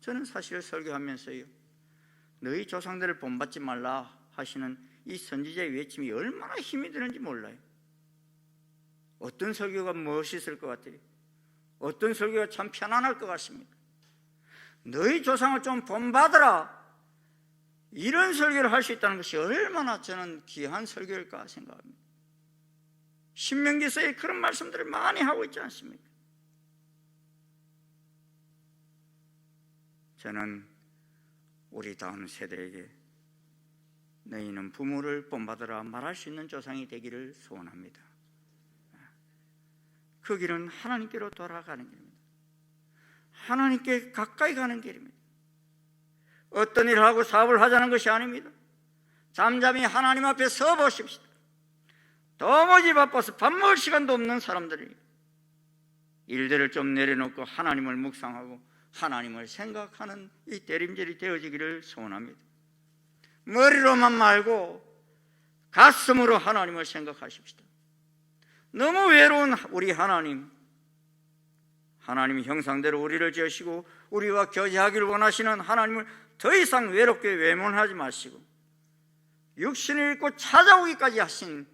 저는 사실 설교하면서요, 너희 조상들을 본받지 말라 하시는 이 선지자의 외침이 얼마나 힘이 드는지 몰라요. 어떤 설교가 멋있을 것 같아요? 어떤 설교가 참 편안할 것 같습니까? 너희 조상을 좀 본받으라, 이런 설교를 할 수 있다는 것이 얼마나 저는 귀한 설교일까 생각합니다. 신명기서에 그런 말씀들을 많이 하고 있지 않습니까? 저는 우리 다음 세대에게 너희는 부모를 본받으라 말할 수 있는 조상이 되기를 소원합니다. 그 길은 하나님께로 돌아가는 길입니다. 하나님께 가까이 가는 길입니다. 어떤 일을 하고 사업을 하자는 것이 아닙니다. 잠잠히 하나님 앞에 서 보십시다. 도무지 바빠서 밥 먹을 시간도 없는 사람들이 일들을 좀 내려놓고 하나님을 묵상하고 하나님을 생각하는 이 대림절이 되어지기를 소원합니다. 머리로만 말고 가슴으로 하나님을 생각하십시다. 너무 외로운 우리 하나님, 하나님 형상대로 우리를 지으시고 우리와 교제하기를 원하시는 하나님을 더 이상 외롭게 외면하지 마시고 육신을 입고 찾아오기까지 하신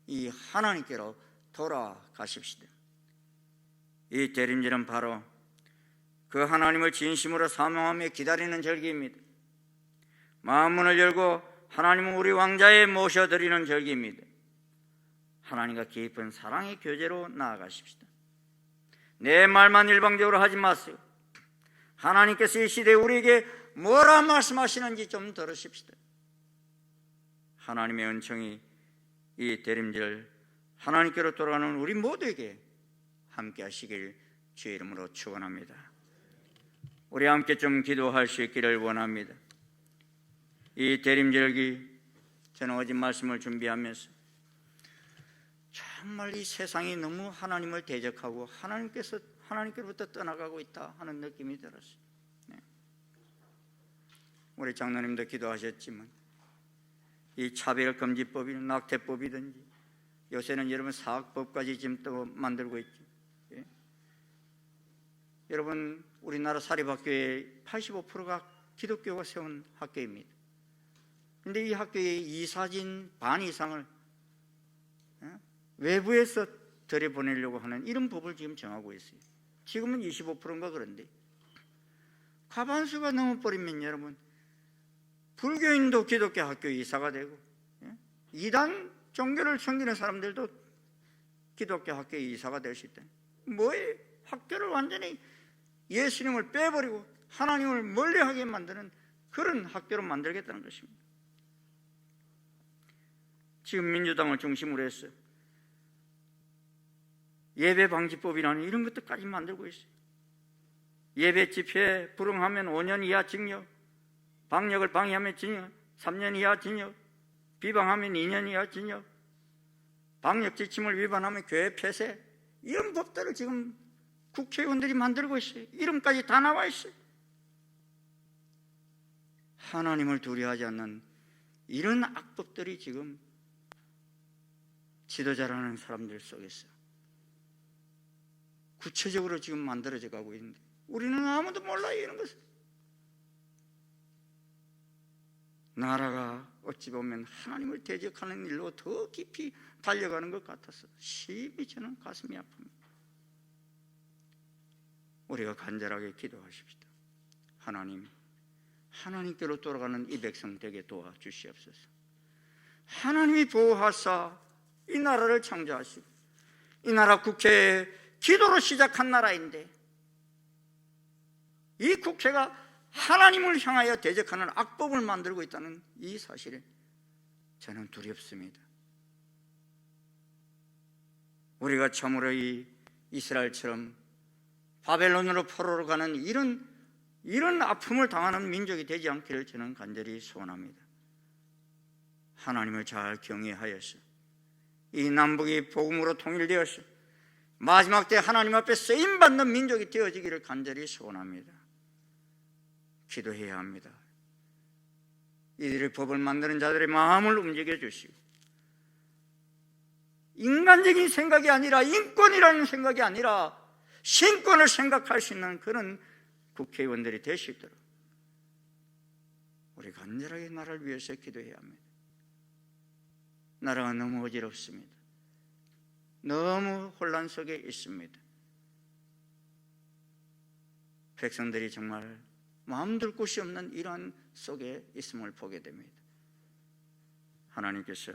이 하나님께로 돌아가십시다. 이 대림절은 바로 그 하나님을 진심으로 사모하며 기다리는 절기입니다. 마음문을 열고 하나님은 우리 왕자에 모셔드리는 절기입니다. 하나님과 깊은 사랑의 교제로 나아가십시다. 내 말만 일방적으로 하지 마세요. 하나님께서 이 시대에 우리에게 뭐라 말씀하시는지 좀 들으십시다. 하나님의 은총이 이 대림절 하나님께로 돌아가는 우리 모두에게 함께 하시길 주의 이름으로 축원합니다. 우리 함께 좀 기도할 수 있기를 원합니다. 이 대림절기 저는 어제 말씀을 준비하면서 정말 이 세상이 너무 하나님을 대적하고 하나님께로부터 떠나가고 있다 하는 느낌이 들었어요. 우리 장로님도 기도하셨지만 이 차별금지법이든 낙태법이든지 요새는 여러분 사학법까지 지금 또 만들고 있죠. 예? 여러분 우리나라 사립학교의 85%가 기독교가 세운 학교입니다. 그런데 이 학교의 이사진 반 이상을 외부에서 들여보내려고 하는 이런 법을 지금 정하고 있어요. 지금은 25%인가 그런데 과반수가 넘어버리면 여러분 불교인도 기독교 학교 이사가 되고 이단 종교를 섬기는 사람들도 기독교 학교 이사가 될 수 있다. 뭐에 학교를 완전히 예수님을 빼버리고 하나님을 멀리하게 만드는 그런 학교로 만들겠다는 것입니다. 지금 민주당을 중심으로 해서 예배방지법이라는 이런 것들까지 만들고 있어요. 예배 집회 불응하면 5년 이하 징역, 방역을 방해하면 징역 3년 이하 징역, 비방하면 2년 이하 징역, 방역 지침을 위반하면 교회 폐쇄, 이런 법들을 지금 국회의원들이 만들고 있어요. 이름까지 다 나와 있어요. 하나님을 두려워하지 않는 이런 악법들이 지금 지도자라는 사람들 속에서 구체적으로 지금 만들어져 가고 있는데 우리는 아무도 몰라요. 이런 것을. 나라가 어찌 보면 하나님을 대적하는 일로 더 깊이 달려가는 것 같아서 심히 저는 가슴이 아픕니다. 우리가 간절하게 기도하십시다. 하나님께로 돌아가는 이 백성 되게 도와주시옵소서. 하나님이 보호하사 이 나라를 창조하시고 이 나라 국회에 기도로 시작한 나라인데 이 국회가 하나님을 향하여 대적하는 악법을 만들고 있다는 이 사실에 저는 두렵습니다. 우리가 참으로 이 이스라엘처럼 바벨론으로 포로로 가는 이런 아픔을 당하는 민족이 되지 않기를 저는 간절히 소원합니다. 하나님을 잘 경외하여서 이 남북이 복음으로 통일되어서 마지막 때 하나님 앞에 쓰임받는 민족이 되어지기를 간절히 소원합니다. 기도해야 합니다. 이들의 법을 만드는 자들의 마음을 움직여 주시고 인간적인 생각이 아니라 인권이라는 생각이 아니라 신권을 생각할 수 있는 그런 국회의원들이 되시도록 우리 간절하게 나라를 위해서 기도해야 합니다. 나라가 너무 어지럽습니다. 너무 혼란 속에 있습니다. 백성들이 정말 마음둘 곳이 없는 이러한 속에 있음을 보게 됩니다. 하나님께서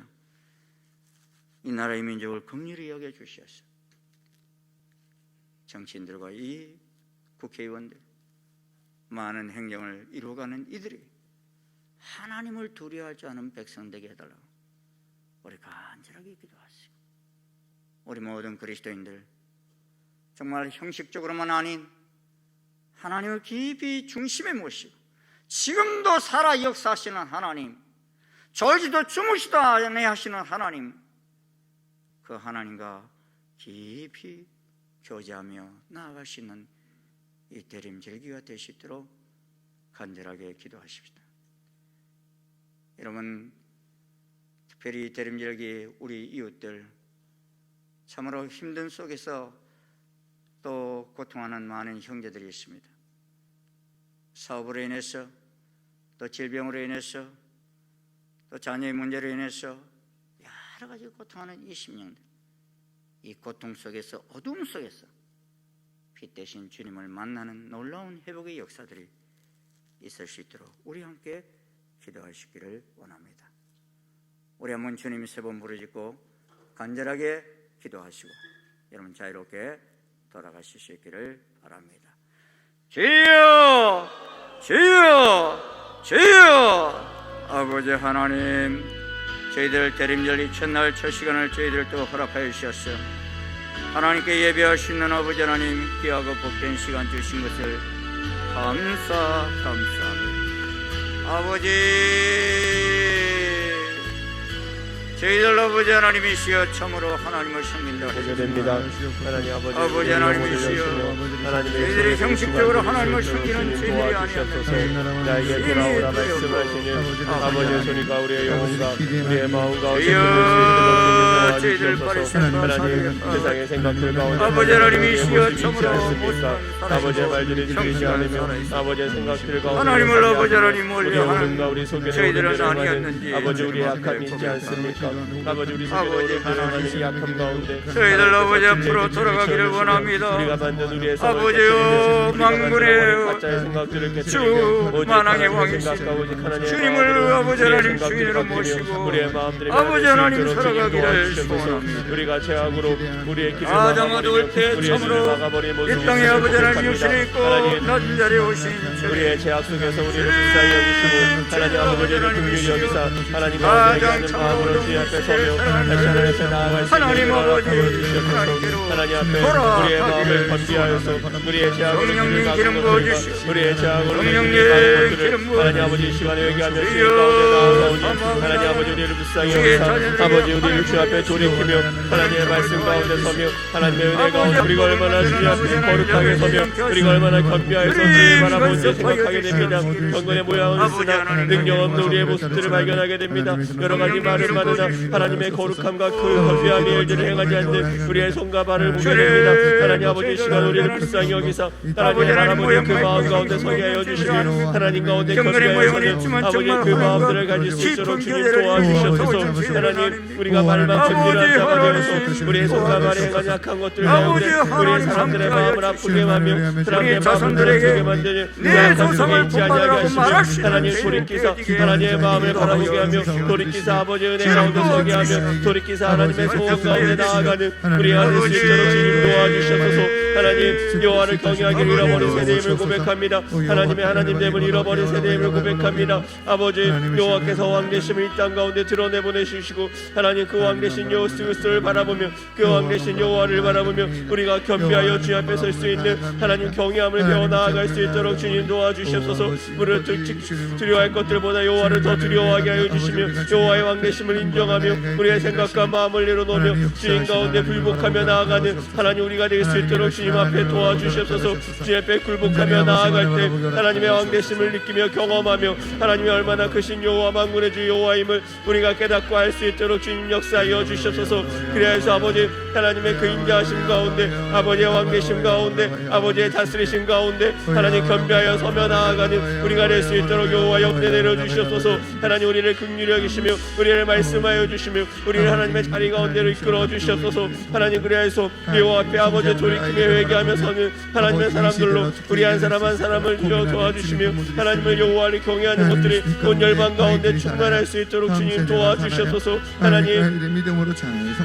이 나라의 민족을 긍휼히 여겨주셔서 정치인들과 이 국회의원들 많은 행정을 이루어가는 이들이 하나님을 두려워하지 않은 백성 되게 해달라고 우리 간절하게 기도하시고 우리 모든 그리스도인들 정말 형식적으로만 아닌 하나님을 깊이 중심에 모시고 지금도 살아 역사하시는 하나님, 졸지도 주무시도 않게 하시는 하나님, 그 하나님과 깊이 교제하며 나아갈 수 있는 이 대림절기가 되시도록 간절하게 기도하십시다. 여러분, 특별히 대림절기 우리 이웃들 참으로 힘든 속에서 또 고통하는 많은 형제들이 있습니다. 사업으로 인해서 또 질병으로 인해서 또 자녀의 문제로 인해서 여러 가지 고통하는 이 심령들, 이 고통 속에서 어둠 속에서 피 대신 주님을 만나는 놀라운 회복의 역사들이 있을 수 있도록 우리 함께 기도하시기를 원합니다. 우리 한번 주님 3번 부르짖고 간절하게 기도하시고 여러분 자유롭게 돌아가실 수 있기를 바랍니다. 주여, 주여, 주여. 아버지 하나님, 저희들 대림절 이 첫날 첫 시간을 저희들 또 허락하여 주셨어. 하나님께 예배할 수 있는 아버지 하나님, 귀하고 복된 시간 주신 것을 감사합니다. 아버지, 저희들 아버지 하나님이시여 참으로 하나님을 섬긴다 됩니다. 하나님 아버지 하나님이시여 저희들이 형식적으로 하나님을 섬기는 저희들이 아니었는데 나에게 돌아오라 말씀하시는 아버지의 소리가 우리의 영혼과 우리의 마음과 주여 저희들 버리셨다 하나님 세상의 생각들 가운데 아버지 하나님이시여 참으로 아버지의 말들이 들리지 않으며 아버지의 생각들 가운데 하나님을 아버지 하나님 우리 몰려 영혼과 하는 우리 속에 저희들은 아니었는지 아버지 우리의 약함이 있지 않습니까? 아버지 우리 속에 들어가는 약함 가운데 저희들 아버지 앞으로 돌아가기를 원합니다. 우리가 만든 우리의 아버지여 망군의 가짜의 생각들을 주 만왕의 왕이신 주님을 아버지 하나님 주인으로 모시고 아버지 하나님 살아가기를 소원합니다. 우리가 죄악으로 우리의 길을 가장 막아버리며 어두울 때 우리의 참으로 길을 막아버린 이 땅에 아버지 하나님 육신이 있고 하나님 낮은 자리에 오신 우리의 죄악 속에서 우리를 불쌍히 여기시고 하나님 아버지를 긍휼히 여기사 하나님 아버지에게 하는 마음으로 주의 앞에 서며 다시 하나님 앞에 나아갈 수 하나님 아버지 있도록 하나님 앞에 우리의 마음을 건비하여서 우리의 죄악을 성령님 기름 부어주시고 우리의 죄악으로 성령님 것들을 기름 부어주시고 하나님 아버지 이 시간에 회개하며 주의 가운데 나아가오니 하나님 아버지 우리를 불쌍히 여기사 아버지 우리를 주 앞에 돌이키며 하나님의 말씀 가운데 서며 하나님의 은혜 가운데 우리가 얼마나 주님 앞에 거룩하게 서며 우리가 얼마나 건비하여서 주님 바라보는 데 생각하게 됩니다. 경건의 모양은 있으나 능력 없는 우리의 모습들을 발견하게 됩니다. 여러 가지 말은 많으나 하나님의 거룩함과 그 건비함의 일들을 행하지 않는 우리의 손과 발을 보게 됩니다. 하나님 아버지 이 시간 우리를 불쌍히 여기사 하나님의 바라보는 그 마음 가운데 서게 하여 주시며 하나님 가운데 건비하여서는 아버지 그 마음들을 가질 수 있도록 주님 도와주셔서 하나님 우리가 말만 준비한 자가 되어서 우리의 손과 발에 행한 약한 것들 가운데 우리 사람들의 마음을 아프게 하며 사람들의 마음을 아프게 만드는 약한 속에 있지 아니하게 하시며 하나님 돌이키사 하나님의 마음을 바라보게 하며 돌이키사 아버지 은혜 가운데 서게 하며 돌이키사 하나님의 소원 가운데 나아가는 우리 아들 수 있도록 주님 도와주셔서 하나님 여호와를 경외하기를 잃어버린 세대임을 고백합니다. 하나님의 하나님됨을 잃어버린 세대임을 고백합니다. 아버지 여호와께서 왕되심을 이 땅 가운데 드러내보내주시고 하나님 그 왕되신 여호와 그리스도를 바라보며 그 왕되신 여호와를 바라보며 우리가 겸비하여 주 앞에 설 수 있는 하나님 경외함을 배워 나아갈 수 있도록 주님 도와주시옵소서. 우리를 두려워할 것들보다 여호와를 더 두려워하게 하여 주시며 여호와의 왕되심을 인정하며 우리의 생각과 마음을 내려놓으며 주님 가운데 굴복하며 나아가는 하나님 우리가 될 수 있도록 주님 앞에 도와주시옵소서. 주님 앞에 굴복하며 나아갈 때 하나님의 왕되심을 느끼며 경험하며 하나님이 얼마나 크신 여호와 만군의 주 여호와임을 우리가 깨닫고 알 수 있도록 주님 역사하여 주시옵소서. 그래서 아버지 하나님의 그 인자하심 가운데 아버지의 왕되심 가운데 아버지의 다스리심 가운데 하나님 겸비하여 서며 나아가는 우리가 될 수 있도록 여호와 역대 내려주시옵소서. 하나님 우리를 긍휼히 여기시며 우리를 말씀하여 주시며 우리를 하나님의 자리 가운데로 이끌어 주시옵소서. 하나님 그래서 여호와 앞에 아버지 돌이키며 회개하며 서는 하나님의 사람들로 우리 한 사람 한 사람을 도와주시며 하나님을 여호와를 경외하는 것들이 온 열방 가운데 충만할 수 있도록 주님 도와주시옵소서. 하나님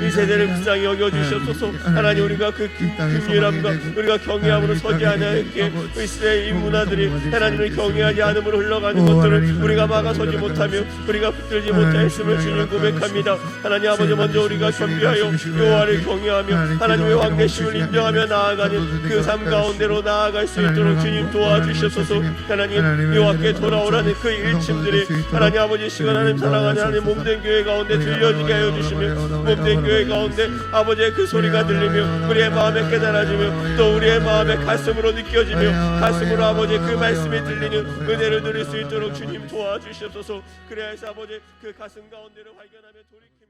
이 세대를 불쌍히 여겨주시옵소서. 하나님 우리가 그 긍휼함과 우리가 경외함으로 서지 않게 이스라엘 이 문화들이 하나님을 경외하지 않음으로 흘러가는 것들을 우리가 막아서지 못하며 우리가 붙들지 못하였음을 주님 고백합니다. 하나님 아버지 먼저 우리가 겸비하여 여호와를 경외하며 하나님의 왕되심을 인정하며 나아가는 그 삶 가운데로 나아갈 수 있도록 주님 도와주시옵소서. 하나님 여호와께 돌아오라는 그 일침들이 하나님 아버지 시간 하나님 사랑하는 하나님 몸된 교회 가운데 들려지게 하여 주시며 몸된 교회 가운데 아버지의 그 소리가 들리며 우리의 마음에 깨달아지며 또 우리의 마음에 가슴으로 느껴지며 가슴으로 아버지 그 말씀이 들리는 은혜를 누릴 수 있도록 주님 도와주시옵소서. 그래야 해서 아버지 그 가슴 가운데를 발견하며 돌이켜